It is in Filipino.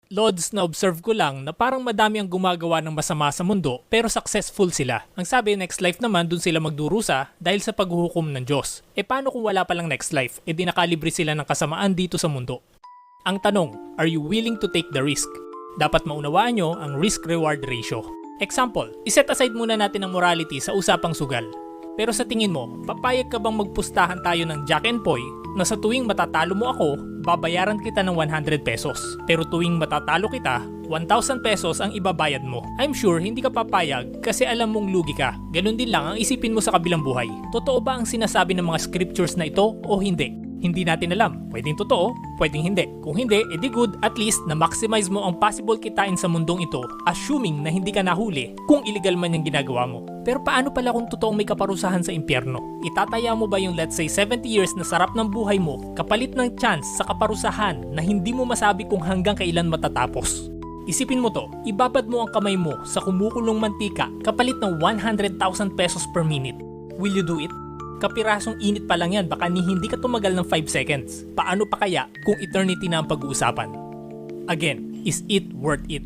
Lods, na observe ko lang na parang madami ang gumagawa ng masama sa mundo pero successful sila. Ang sabi, next life naman dun sila magdurusa dahil sa paghuhukom ng Diyos. E paano kung wala palang next life? E di nakalibre sila ng kasamaan dito sa mundo. Ang tanong, are you willing to take the risk? Dapat maunawaan nyo ang risk-reward ratio. Example, iset aside muna natin ang morality sa usapang sugal. Pero sa tingin mo, papayag ka bang magpustahan tayo ng Jack and Poy na sa tuwing matatalo mo ako, babayaran kita ng 100 pesos. Pero tuwing matatalo kita, 1,000 pesos ang ibabayad mo. I'm sure hindi ka papayag kasi alam mong lugi ka. Ganun din lang ang isipin mo sa kabilang buhay. Totoo ba ang sinasabi ng mga scriptures na ito o hindi? Hindi natin alam. Pwedeng totoo, pwedeng hindi. Kung hindi, edi good, at least na-maximize mo ang possible kitain sa mundong ito, assuming na hindi ka nahuli kung illegal man yung ginagawa mo. Pero paano pala kung totoong may kaparusahan sa impyerno? Itataya mo ba yung let's say 70 years na sarap ng buhay mo kapalit ng chance sa kaparusahan na hindi mo masabi kung hanggang kailan matatapos? Isipin mo to, ibabad mo ang kamay mo sa kumukulong mantika kapalit ng 100,000 pesos per minute. Will you do it? Kapirasong init pa lang yan, baka hindi ka tumagal ng 5 seconds. Paano pa kaya kung eternity na ang pag-uusapan? Again, is it worth it?